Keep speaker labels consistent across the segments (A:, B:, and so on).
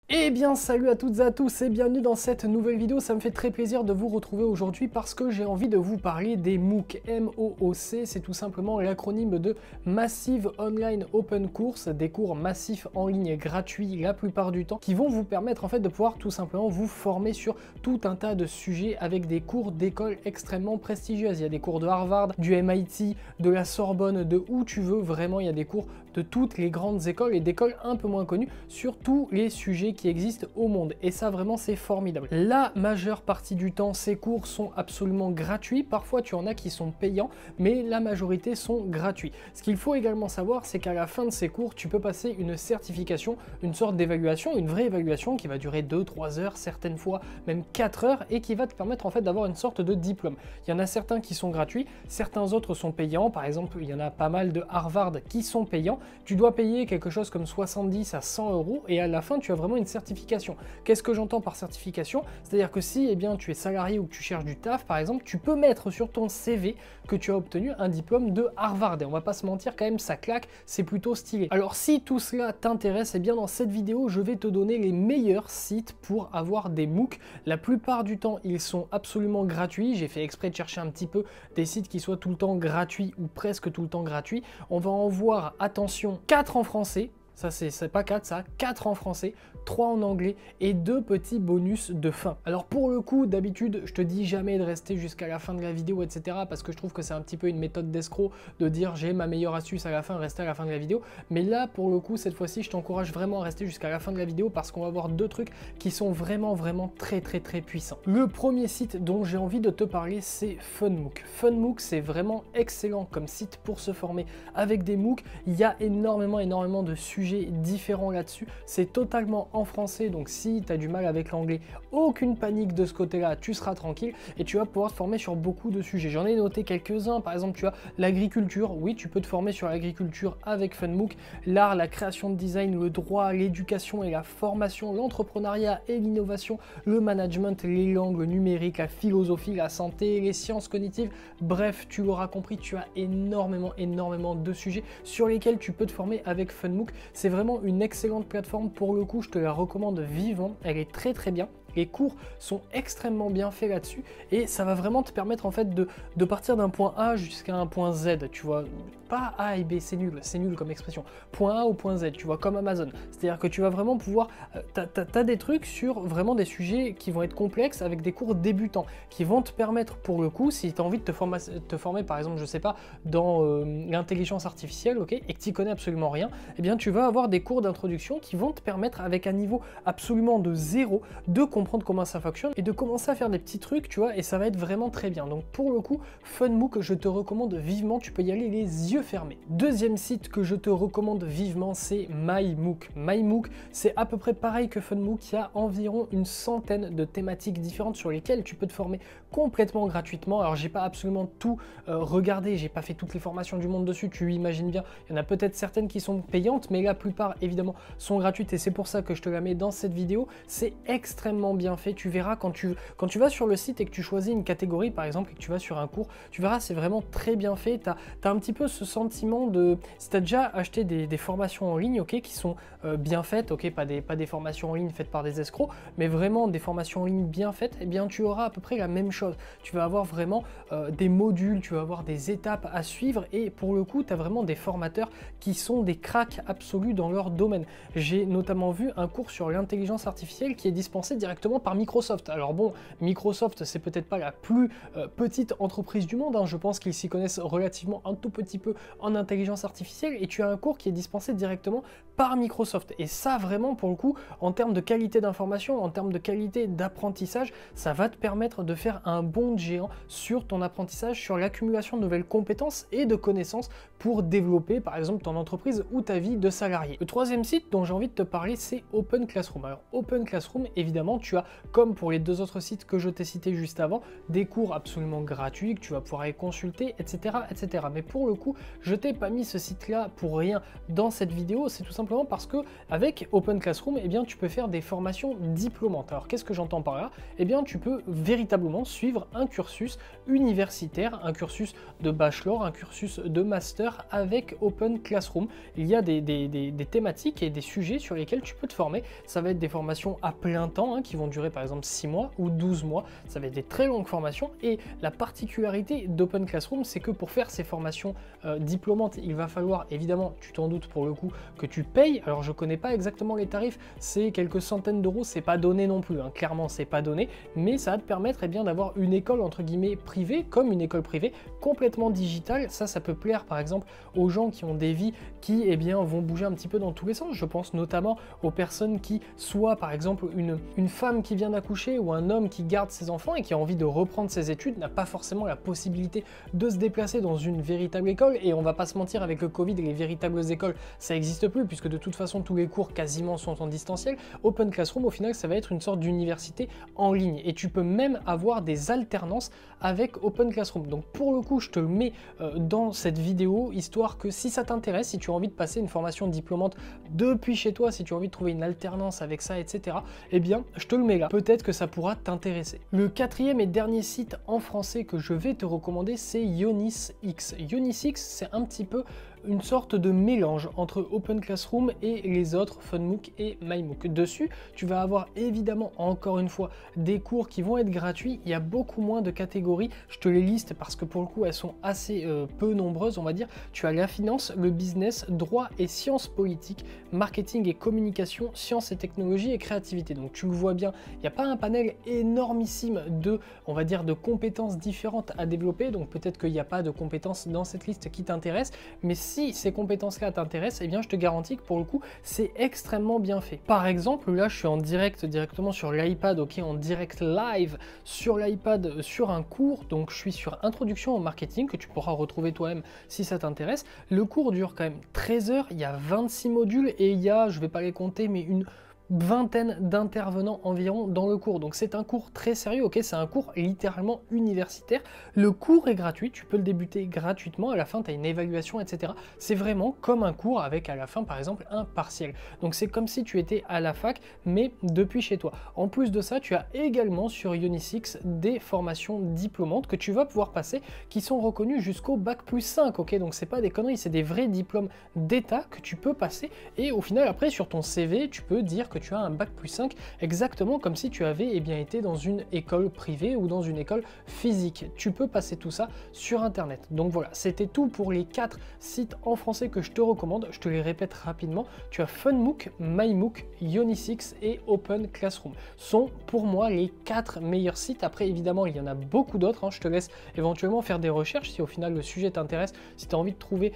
A: Eh bien salut à toutes et à tous et bienvenue dans cette nouvelle vidéo. Ça me fait très plaisir de vous retrouver aujourd'hui parce que j'ai envie de vous parler des MOOC. M-O-O-C, c'est tout simplement l'acronyme de Massive Online Open Course, des cours massifs en ligne gratuits la plupart du temps qui vont vous permettre en fait de pouvoir tout simplement vous former sur tout un tas de sujets avec des cours d'école extrêmement prestigieuses. Il y a des cours de Harvard, du MIT, de la Sorbonne, de où tu veux, vraiment il y a des cours de toutes les grandes écoles et d'écoles un peu moins connues sur tous les sujets qui existent au monde. Et ça vraiment c'est formidable. La majeure partie du temps ces cours sont absolument gratuits. Parfois tu en as qui sont payants, mais la majorité sont gratuits. Ce qu'il faut également savoir, c'est qu'à la fin de ces cours, tu peux passer une certification, une sorte d'évaluation, une vraie évaluation qui va durer 2-3 heures, certaines fois même 4 heures, et qui va te permettre en fait d'avoir une sorte de diplôme. Il y en a certains qui sont gratuits, certains autres sont payants. Par exemple, il y en a pas mal de Harvard qui sont payants. Tu dois payer quelque chose comme 70 à 100 euros et à la fin tu as vraiment une certification. Qu'est-ce que j'entends par certification? C'est-à-dire que si tu es salarié ou que tu cherches du taf par exemple, tu peux mettre sur ton CV que tu as obtenu un diplôme de Harvard. Et on va pas se mentir, quand même ça claque, c'est plutôt stylé. Alors si tout cela t'intéresse, et bien dans cette vidéo je vais te donner les meilleurs sites pour avoir des MOOC. La plupart du temps ils sont absolument gratuits. J'ai fait exprès de chercher un petit peu des sites qui soient tout le temps gratuits ou presque tout le temps gratuits. On va en voir, attention, 4 en français. Ça c'est pas 4 ça, 4 en français, 3 en anglais et 2 petits bonus de fin. Alors pour le coup, d'habitude, je te dis jamais de rester jusqu'à la fin de la vidéo, etc. parce que je trouve que c'est un petit peu une méthode d'escroc de dire j'ai ma meilleure astuce à la fin, rester à la fin de la vidéo. Mais là, pour le coup, cette fois-ci, je t'encourage vraiment à rester jusqu'à la fin de la vidéo parce qu'on va voir deux trucs qui sont vraiment très puissants. Le premier site dont j'ai envie de te parler, c'est FunMOOC. FunMOOC, c'est vraiment excellent comme site pour se former avec des MOOC. Il y a énormément de sujets différents là-dessus. C'est totalement en français, donc si tu as du mal avec l'anglais, aucune panique de ce côté-là, tu seras tranquille et tu vas pouvoir te former sur beaucoup de sujets. J'en ai noté quelques-uns, par exemple tu as l'agriculture, oui tu peux te former sur l'agriculture avec FunMOOC, l'art, la création de design, le droit, l'éducation et la formation, l'entrepreneuriat et l'innovation, le management, les langues, le numérique, la philosophie, la santé, les sciences cognitives, bref tu l'auras compris, tu as énormément de sujets sur lesquels tu peux te former avec FunMOOC. C'est vraiment une excellente plateforme, pour le coup je te la recommande vivement, elle est très bien. Les cours sont extrêmement bien faits là-dessus et ça va vraiment te permettre en fait de partir d'un point A jusqu'à un point Z, tu vois, pas A et B, c'est nul comme expression, point A au point Z, tu vois, comme Amazon. C'est-à-dire que tu vas vraiment pouvoir, t'as des trucs sur vraiment des sujets qui vont être complexes avec des cours débutants, qui vont te permettre pour le coup, si tu as envie de te former par exemple, je sais pas, dans l'intelligence artificielle, ok, et que tu connais absolument rien, eh bien tu vas avoir des cours d'introduction qui vont te permettre avec un niveau absolument de zéro de comprendre comment ça fonctionne et de commencer à faire des petits trucs, tu vois, et ça va être vraiment très bien. Donc pour le coup, FunMOOC, je te recommande vivement, tu peux y aller les yeux fermés. Deuxième site que je te recommande vivement, c'est MyMOOC. MyMOOC, c'est à peu près pareil que FunMOOC, il y a environ une centaine de thématiques différentes sur lesquelles tu peux te former complètement gratuitement. Alors j'ai pas absolument tout regardé, j'ai pas fait toutes les formations du monde dessus, tu imagines bien, il y en a peut-être certaines qui sont payantes, mais la plupart évidemment sont gratuites et c'est pour ça que je te la mets dans cette vidéo. C'est extrêmement bien fait, tu verras quand tu vas sur le site et que tu choisis une catégorie par exemple et que tu vas sur un cours, tu verras c'est vraiment très bien fait. Tu as un petit peu ce sentiment de, si tu as déjà acheté des formations en ligne, ok, qui sont bien faites, ok, pas des formations en ligne faites par des escrocs, mais vraiment des formations en ligne bien faites, et eh bien tu auras à peu près la même chose. Tu vas avoir vraiment des modules, tu vas avoir des étapes à suivre et pour le coup tu as vraiment des formateurs qui sont des cracks absolus dans leur domaine. J'ai notamment vu un cours sur l'intelligence artificielle qui est dispensé directement par Microsoft. Alors bon, Microsoft c'est peut-être pas la plus petite entreprise du monde, hein. Je pense qu'ils s'y connaissent relativement un tout petit peu en intelligence artificielle et tu as un cours qui est dispensé directement par Microsoft et ça vraiment pour le coup en termes de qualité d'information, en termes de qualité d'apprentissage, ça va te permettre de faire un bond de géant sur ton apprentissage, sur l'accumulation de nouvelles compétences et de connaissances pour développer par exemple ton entreprise ou ta vie de salarié. Le troisième site dont j'ai envie de te parler, c'est Open Classroom. Alors Open Classroom, évidemment tu as, comme pour les deux autres sites que je t'ai cités juste avant, des cours absolument gratuits que tu vas pouvoir aller consulter, etc., etc. Mais pour le coup, je t'ai pas mis ce site-là pour rien dans cette vidéo, c'est tout simplement parce que avec Open Classroom, eh bien, tu peux faire des formations diplômantes. Alors, qu'est-ce que j'entends par là? Eh bien, tu peux véritablement suivre un cursus universitaire, un cursus de bachelor, un cursus de master avec Open Classroom. Il y a des thématiques et des sujets sur lesquels tu peux te former. Ça va être des formations à plein temps qui vont durer par exemple 6 mois ou 12 mois. Ça va être des très longues formations et la particularité d'Open Classroom, c'est que pour faire ces formations diplômantes, il va falloir évidemment, tu t'en doutes pour le coup, que tu payes. Alors je connais pas exactement les tarifs, c'est quelques centaines d'euros, c'est pas donné non plus, clairement c'est pas donné, mais ça va te permettre d'avoir une école entre guillemets privée, comme une école privée complètement digitale. Ça peut plaire par exemple aux gens qui ont des vies qui vont bouger un petit peu dans tous les sens. Je pense notamment aux personnes qui, soit par exemple une femme qui vient d'accoucher ou un homme qui garde ses enfants et qui a envie de reprendre ses études, n'a pas forcément la possibilité de se déplacer dans une véritable école. Et on va pas se mentir, avec le Covid, les véritables écoles, ça n'existe plus, puisque de toute façon tous les cours quasiment sont en distanciel. Open Classroom, au final, ça va être une sorte d'université en ligne et tu peux même avoir des alternances avec Open Classroom. Donc pour le coup, je te le mets dans cette vidéo, histoire que si ça t'intéresse, si tu as envie de passer une formation diplômante depuis chez toi, si tu as envie de trouver une alternance avec ça, etc., eh bien, je te le mets là. Peut-être que ça pourra t'intéresser. Le quatrième et dernier site en français que je vais te recommander, c'est YonisX. YonisX, c'est un petit peu une sorte de mélange entre Open Classroom et les autres, Funmook et MyMook. Dessus, tu vas avoir évidemment, encore une fois, des cours qui vont être gratuits. Il y a beaucoup moins de catégories. Je te les liste parce que pour le coup, elles sont assez peu nombreuses, on va dire. Tu as la finance, le business, droit et sciences politiques, marketing et communication, sciences et technologies et créativité. Donc tu le vois bien, il n'y a pas un panel énormissime de, on va dire, de compétences différentes à développer. Donc peut-être qu'il n'y a pas de compétences dans cette liste qui t'intéressent, mais si ces compétences-là t'intéressent, eh bien je te garantis que pour le coup, c'est extrêmement bien fait. Par exemple, là, je suis en direct directement sur l'iPad, en direct live sur l'iPad sur un cours. Donc, je suis sur Introduction au marketing que tu pourras retrouver toi-même si ça t'intéresse. Le cours dure quand même 13 heures. Il y a 26 modules et il y a, je vais pas les compter, mais une vingtaine d'intervenants environ dans le cours. Donc c'est un cours très sérieux, c'est un cours littéralement universitaire. Le cours est gratuit, tu peux le débuter gratuitement, à la fin tu as une évaluation, etc. C'est vraiment comme un cours avec à la fin par exemple un partiel. Donc c'est comme si tu étais à la fac mais depuis chez toi. En plus de ça, tu as également sur YonisX des formations diplômantes que tu vas pouvoir passer qui sont reconnues jusqu'au bac+5, donc c'est pas des conneries, c'est des vrais diplômes d'état que tu peux passer et au final après sur ton CV tu peux dire que tu as un bac+5 exactement comme si tu avais été dans une école privée ou dans une école physique. Tu peux passer tout ça sur internet. Donc voilà, c'était tout pour les 4 sites en français que je te recommande. Je te les répète rapidement. Tu as Funmook, MyMook, YonisX et Open Classroom. Sont pour moi les 4 meilleurs sites. Après évidemment il y en a beaucoup d'autres. Je te laisse éventuellement faire des recherches si au final le sujet t'intéresse, si tu as envie de trouver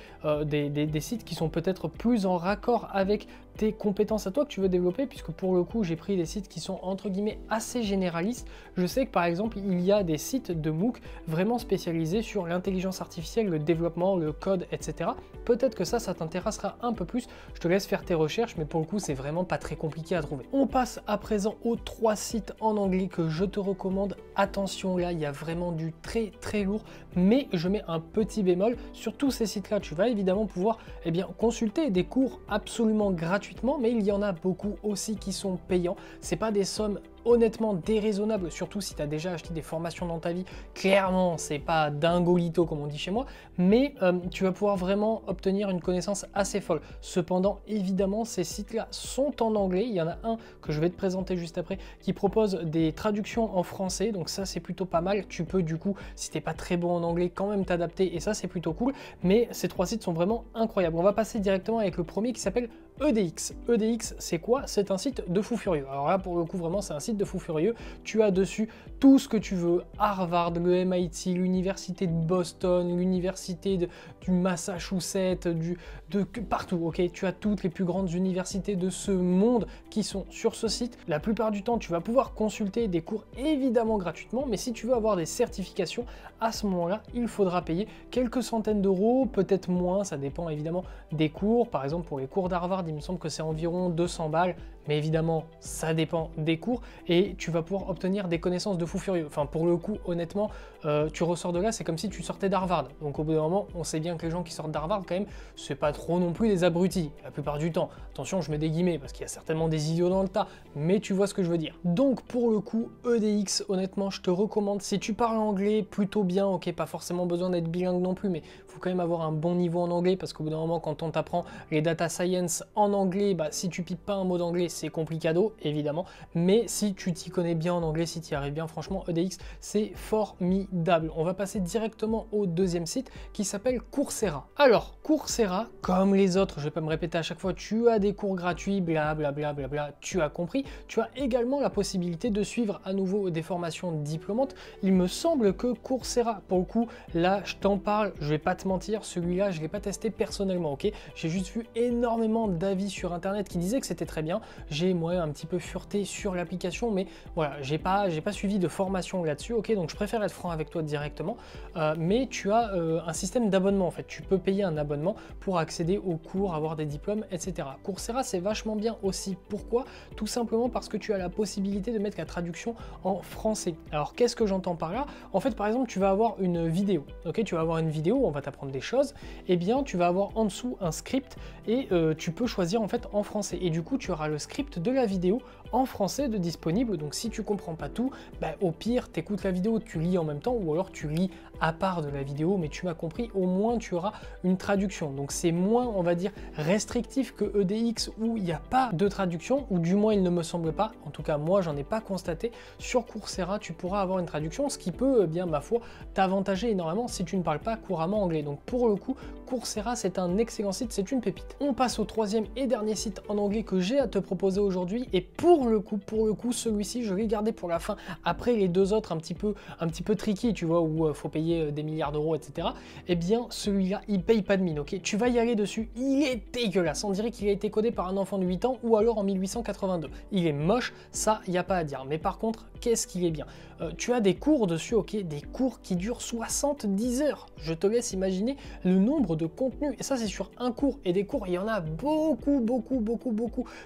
A: des sites qui sont peut-être plus en raccord avec tes compétences à toi que tu veux développer, puisque pour le coup j'ai pris des sites qui sont entre guillemets assez généralistes. Je sais que par exemple il y a des sites de MOOC vraiment spécialisés sur l'intelligence artificielle, le développement, le code, etc. Peut-être que ça t'intéressera un peu plus. Je te laisse faire tes recherches, mais pour le coup c'est vraiment pas très compliqué à trouver. On passe à présent aux 3 sites en anglais que je te recommande. Attention, là il y a vraiment du très très lourd, mais je mets un petit bémol. Sur tous ces sites là tu vas évidemment pouvoir consulter des cours absolument gratuitement, mais il y en a beaucoup aussi qui sont payants. C'est pas des sommes honnêtement déraisonnable, surtout si tu as déjà acheté des formations dans ta vie. Clairement, c'est pas dingolito comme on dit chez moi, mais tu vas pouvoir vraiment obtenir une connaissance assez folle. Cependant, évidemment, ces sites-là sont en anglais. Il y en a un que je vais te présenter juste après qui propose des traductions en français, donc ça c'est plutôt pas mal. Tu peux du coup, si t'es pas très bon en anglais, quand même t'adapter et ça c'est plutôt cool. Mais ces 3 sites sont vraiment incroyables. On va passer directement avec le premier qui s'appelle EDX. EDX, c'est quoi? C'est un site de fou furieux. Alors là, pour le coup, vraiment, c'est un site de fou furieux. Tu as dessus tout ce que tu veux. Harvard, le MIT, l'université de Boston, l'université du Massachusetts, partout, tu as toutes les plus grandes universités de ce monde qui sont sur ce site. La plupart du temps, tu vas pouvoir consulter des cours évidemment gratuitement, mais si tu veux avoir des certifications, à ce moment-là, il faudra payer quelques centaines d'euros, peut-être moins, ça dépend évidemment des cours. Par exemple, pour les cours d'Harvard, il me semble que c'est environ 200 balles, mais évidemment, ça dépend des cours et tu vas pouvoir obtenir des connaissances de fou furieux. Enfin, pour le coup, honnêtement, tu ressors de là, c'est comme si tu sortais d'Harvard. Donc au bout d'un moment, on sait bien que les gens qui sortent d'Harvard, quand même, c'est pas trop non plus des abrutis, la plupart du temps. Attention, je mets des guillemets, parce qu'il y a certainement des idiots dans le tas, mais tu vois ce que je veux dire. Donc pour le coup, EDX, honnêtement, je te recommande, si tu parles anglais plutôt bien, ok, pas forcément besoin d'être bilingue non plus, mais il faut quand même avoir un bon niveau en anglais, parce qu'au bout d'un moment, quand on t'apprend les data science en anglais, bah, si tu pipes pas un mot d'anglais, c'est complicado, évidemment, mais si tu t'y connais bien en anglais, si tu y arrives bien, franchement, EDX, c'est formidable. On va passer directement au deuxième site qui s'appelle Coursera. Alors, Coursera, comme les autres, je vais pas me répéter à chaque fois, tu as des cours gratuits, blablabla, tu as compris. Tu as également la possibilité de suivre à nouveau des formations diplômantes. Il me semble que Coursera, pour le coup, là, je t'en parle, je vais pas te mentir, celui-là, je l'ai pas testé personnellement, ok? J'ai juste vu énormément d'avis sur Internet qui disaient que c'était très bien. J'ai, moi, un petit peu fureté sur l'application, mais voilà, j'ai pas suivi de formation là-dessus, ok? Donc, je préfère être franc avec toi directement, mais tu as un système d'abonnement, en fait. Tu peux payer un abonnement pour accéder aux cours, avoir des diplômes, etc. Coursera, c'est vachement bien aussi. Pourquoi? Tout simplement parce que tu as la possibilité de mettre la traduction en français. Alors, qu'est-ce que j'entends par là? En fait, par exemple, tu vas avoir une vidéo, ok? Tu vas avoir une vidéo, on va t'apprendre des choses, et bien, tu vas avoir en dessous un script et tu peux choisir en fait en français. Et du coup, tu auras le script de la vidéo en français de disponible. Donc, si tu comprends pas tout, bah, au pire, tu écoutes la vidéo, tu lis en même temps, ou alors tu lis à part de la vidéo, mais tu m'as compris, au moins tu auras une traduction. Donc c'est moins, on va dire, restrictif que EDX où il n'y a pas de traduction, ou du moins il ne me semble pas, en tout cas moi j'en ai pas constaté. Sur Coursera, tu pourras avoir une traduction, ce qui peut, bien ma foi, t'avantager énormément si tu ne parles pas couramment anglais. Donc pour le coup, Coursera c'est un excellent site, c'est une pépite. On passe au troisième et dernier site en anglais que j'ai à te proposer aujourd'hui, et pour le coup, celui-ci je l'ai gardé pour la fin, après les deux autres un petit peu tricky, tu vois, où faut payer des milliards d'euros, etc. Eh bien, celui-là, il paye pas de mine, ok? Tu vas y aller dessus, il est dégueulasse. On dirait qu'il a été codé par un enfant de 8 ans ou alors en 1882. Il est moche, ça, il n'y a pas à dire. Mais par contre, qu'est-ce qu'il est bien? Tu as des cours dessus, ok? Des cours qui durent 70 heures. Je te laisse imaginer le nombre de contenus. Et ça, c'est sur un cours. Et des cours, il y en a beaucoup.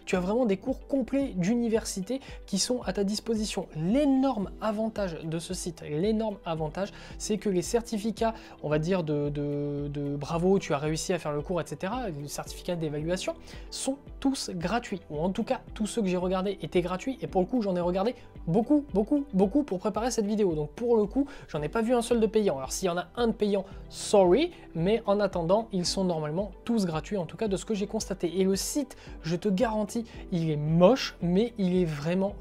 A: Tu as vraiment des cours complets d'université qui sont à ta disposition. L'énorme avantage de ce site, l'énorme avantage, c'est que les certificats, on va dire de bravo, tu as réussi à faire le cours, etc., les certificats d'évaluation sont tous gratuits, ou en tout cas tous ceux que j'ai regardés étaient gratuits, et pour le coup j'en ai regardé beaucoup pour préparer cette vidéo. Donc pour le coup, j'en ai pas vu un seul de payant. Alors s'il y en a un de payant, sorry, mais en attendant, ils sont normalement tous gratuits, en tout cas de ce que j'ai constaté. Et le site, je te garantis, il est moche, mais il est vraiment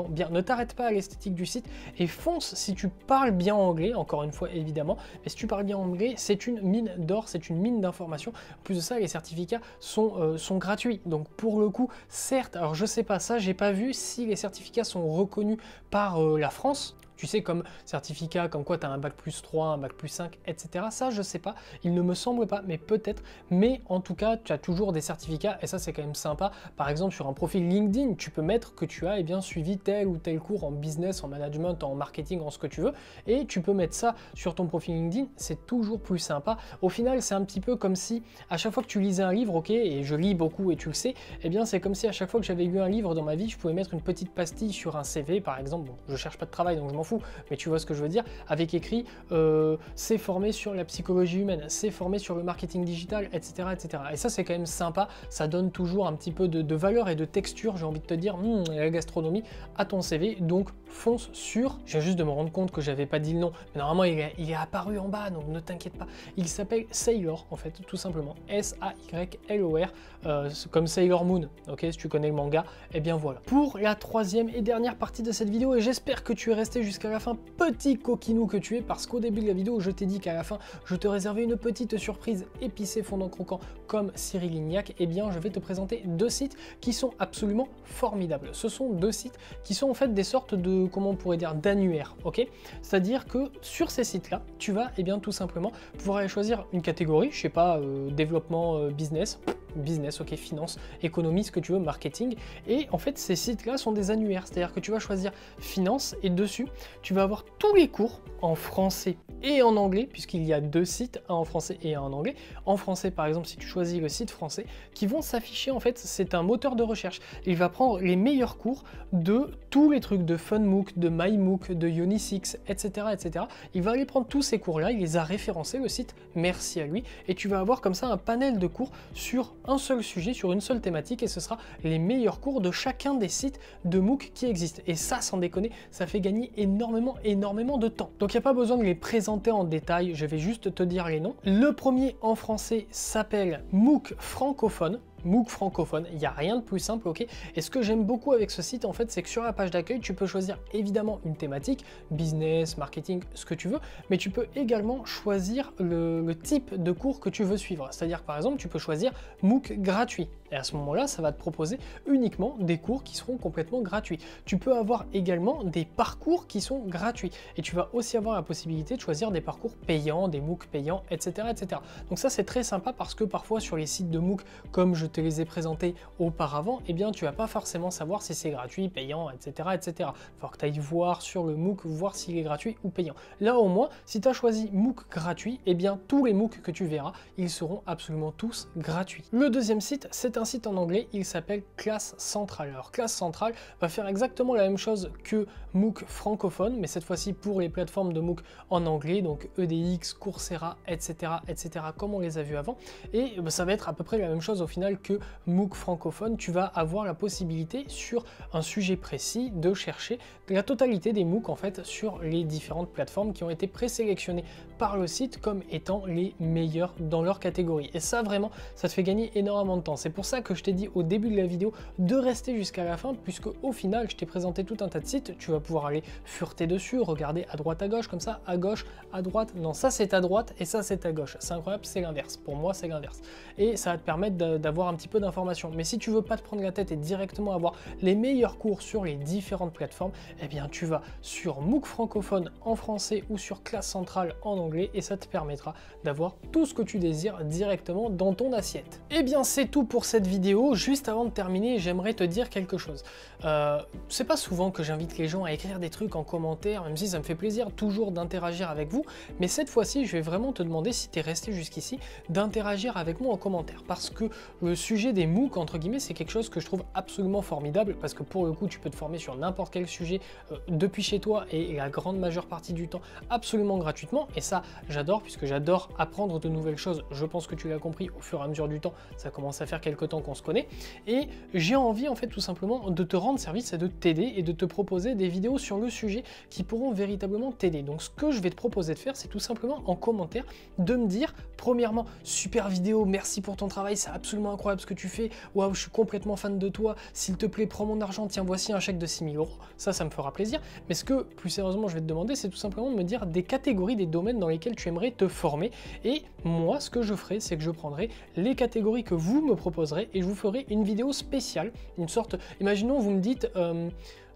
A: bien. Ne t'arrête pas à l'esthétique du site et fonce si tu parles bien anglais, encore une fois évidemment, mais si tu parles bien anglais, c'est une mine d'or, c'est une mine d'informations. En plus de ça, les certificats sont gratuits. Donc pour le coup, certes, alors je sais pas ça, j'ai pas vu si les certificats sont reconnus par la France. Tu sais, comme certificat, comme quoi tu as un bac plus 3, un bac plus 5, etc. Ça, je sais pas, il ne me semble pas, mais peut-être. Mais en tout cas, tu as toujours des certificats et ça, c'est quand même sympa. Par exemple, sur un profil LinkedIn, tu peux mettre que tu as bien suivi tel ou tel cours en business, en management, en marketing, en ce que tu veux. Et tu peux mettre ça sur ton profil LinkedIn, c'est toujours plus sympa. Au final, c'est un petit peu comme si à chaque fois que tu lisais un livre, ok, et je lis beaucoup et tu le sais, eh bien, c'est comme si à chaque fois que j'avais lu un livre dans ma vie, je pouvais mettre une petite pastille sur un CV, par exemple. Bon, je cherche pas de travail, donc je m'en fous, mais tu vois ce que je veux dire, avec écrit c'est formé sur la psychologie humaine, c'est formé sur le marketing digital, etc. Et ça, c'est quand même sympa, ça donne toujours un petit peu de valeur et de texture, j'ai envie de te dire, la gastronomie à ton CV, donc fonce sur, je viens juste de me rendre compte que j'avais pas dit le nom, mais normalement il est apparu en bas, donc ne t'inquiète pas, il s'appelle Sailor, en fait, tout simplement, S-A-Y-L-O-R, comme Sailor Moon, ok, si tu connais le manga, et bien voilà. Pour la troisième et dernière partie de cette vidéo, et j'espère que tu es resté jusqu'à la fin, petit coquinou que tu es, parce qu'au début de la vidéo, je t'ai dit qu'à la fin, je te réservais une petite surprise épicée fondant croquant comme Cyril Lignac, et bien je vais te présenter deux sites qui sont absolument formidables. Ce sont deux sites qui sont en fait des sortes de, comment on pourrait dire, d'annuaires, ok? C'est-à-dire que sur ces sites-là, tu vas, et bien tout simplement, pouvoir aller choisir une catégorie, je sais pas, développement business, business, ok, finance, économie, ce que tu veux, marketing. Et en fait, ces sites-là sont des annuaires, c'est-à-dire que tu vas choisir finance et dessus, tu vas avoir tous les cours en français et en anglais, puisqu'il y a 2 sites, un en français et un en anglais. En français, par exemple, si tu choisis le site français, qui vont s'afficher, en fait, c'est un moteur de recherche. Il va prendre les meilleurs cours de tous les trucs de FunMOOC, de MyMOOC, de Unisix, etc., etc. Il va aller prendre tous ces cours-là, il les a référencés, le site, merci à lui, et tu vas avoir comme ça un panel de cours sur un seul sujet, sur une seule thématique, et ce sera les meilleurs cours de chacun des sites de MOOC qui existent. Et ça, sans déconner, ça fait gagner énormément de temps. Donc il n'y a pas besoin de les présenter en détail, je vais juste te dire les noms. Le premier en français s'appelle MOOC francophone. MOOC francophone, il n'y a rien de plus simple, ok. Et ce que j'aime beaucoup avec ce site, en fait, c'est que sur la page d'accueil, tu peux choisir évidemment une thématique, business, marketing, ce que tu veux, mais tu peux également choisir le type de cours que tu veux suivre. C'est-à-dire, par exemple, tu peux choisir MOOC gratuit. Et à ce moment-là, ça va te proposer uniquement des cours qui seront complètement gratuits. Tu peux avoir également des parcours qui sont gratuits. Et tu vas aussi avoir la possibilité de choisir des parcours payants, des MOOC payants, etc., etc. Donc ça, c'est très sympa parce que parfois sur les sites de MOOC, comme je te les ai présentés auparavant, eh bien tu vas pas forcément savoir si c'est gratuit, payant, etc., etc. Il va falloir que tu ailles voir sur le MOOC, voir s'il est gratuit ou payant. Là au moins, si tu as choisi MOOC gratuit, eh bien tous les MOOC que tu verras, ils seront absolument tous gratuits. Le deuxième site, c'est un site en anglais, il s'appelle Classe Centrale. Alors Classe Centrale va faire exactement la même chose que MOOC francophone, mais cette fois-ci pour les plateformes de MOOC en anglais, donc EDX, Coursera, etc., etc., comme on les a vus avant. Et ça va être à peu près la même chose au final que MOOC francophone. Tu vas avoir la possibilité sur un sujet précis de chercher la totalité des MOOC en fait sur les différentes plateformes qui ont été présélectionnées par le site comme étant les meilleurs dans leur catégorie. Et ça vraiment, ça te fait gagner énormément de temps. C'est pour ça que je t'ai dit au début de la vidéo de rester jusqu'à la fin, puisque au final je t'ai présenté tout un tas de sites, tu vas pouvoir aller fureter dessus, regarder à droite à gauche comme ça, à gauche, à droite, non ça c'est à droite et ça c'est à gauche. C'est incroyable, c'est l'inverse. Pour moi c'est l'inverse. Et ça va te permettre d'avoir un petit peu d'informations. Mais si tu veux pas te prendre la tête et directement avoir les meilleurs cours sur les différentes plateformes, eh bien tu vas sur MOOC francophone en français ou sur Classe Centrale en anglais et ça te permettra d'avoir tout ce que tu désires directement dans ton assiette. Eh bien c'est tout pour cette vidéo. Juste avant de terminer, j'aimerais te dire quelque chose. C'est pas souvent que j'invite les gens à écrire des trucs en commentaire, même si ça me fait plaisir toujours d'interagir avec vous, mais cette fois-ci je vais vraiment te demander, si tu es resté jusqu'ici, d'interagir avec moi en commentaire, parce que le sujet des MOOC, entre guillemets, c'est quelque chose que je trouve absolument formidable, parce que pour le coup tu peux te former sur n'importe quel sujet depuis chez toi et la grande majeure partie du temps absolument gratuitement, et ça j'adore, puisque j'adore apprendre de nouvelles choses. Je pense que tu l'as compris, au fur et à mesure du temps, ça commence à faire quelques temps qu'on se connaît, et j'ai envie en fait tout simplement de te rendre service et de t'aider et de te proposer des vidéos sur le sujet qui pourront véritablement t'aider. Donc ce que je vais te proposer de faire, c'est tout simplement en commentaire de me dire, premièrement, super vidéo, merci pour ton travail, c'est absolument incroyable ce que tu fais, waouh, je suis complètement fan de toi, s'il te plaît, prends mon argent, tiens, voici un chèque de 6 000 €, ça me fera plaisir. Mais ce que, plus sérieusement, je vais te demander, c'est tout simplement de me dire des catégories, des domaines dans lesquels tu aimerais te former, et moi, ce que je ferai, c'est que je prendrai les catégories que vous me proposerez et je vous ferai une vidéo spéciale, une sorte, imaginons, vous me dites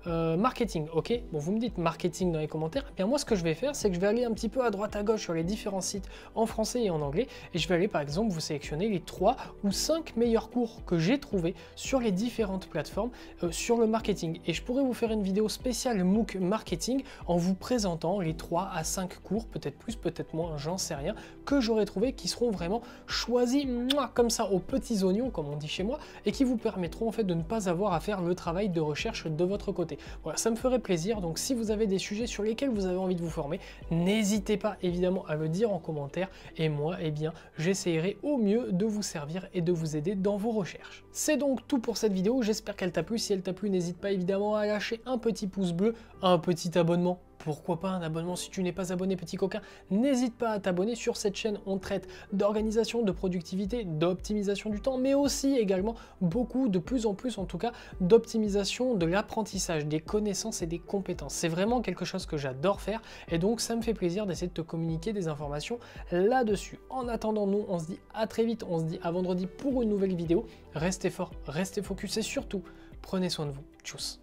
A: marketing, ok, bon vous me dites marketing dans les commentaires, et bien moi ce que je vais faire c'est que je vais aller un petit peu à droite à gauche sur les différents sites en français et en anglais, et je vais aller par exemple vous sélectionner les 3 ou 5 meilleurs cours que j'ai trouvés sur les différentes plateformes sur le marketing, et je pourrais vous faire une vidéo spéciale MOOC marketing en vous présentant les 3 à 5 cours, peut-être plus, peut-être moins, j'en sais rien, que j'aurais trouvé qui seront vraiment choisis comme ça aux petits oignons comme on dit chez moi, et qui vous permettront en fait de ne pas avoir à faire le travail de recherche de votre côté. Voilà, ça me ferait plaisir. Donc si vous avez des sujets sur lesquels vous avez envie de vous former, n'hésitez pas évidemment à me dire en commentaire, et moi eh bien j'essaierai au mieux de vous servir et de vous aider dans vos recherches. C'est donc tout pour cette vidéo, j'espère qu'elle t'a plu. Si elle t'a plu, n'hésite pas évidemment à lâcher un petit pouce bleu, un petit abonnement. Pourquoi pas un abonnement si tu n'es pas abonné, petit coquin? N'hésite pas à t'abonner. Sur cette chaîne, on traite d'organisation, de productivité, d'optimisation du temps, mais aussi également beaucoup, de plus en plus en tout cas, d'optimisation de l'apprentissage, des connaissances et des compétences. C'est vraiment quelque chose que j'adore faire, et donc ça me fait plaisir d'essayer de te communiquer des informations là-dessus. En attendant, nous, on se dit à très vite, on se dit à vendredi pour une nouvelle vidéo. Restez fort, restez focus et surtout, prenez soin de vous. Tchuss.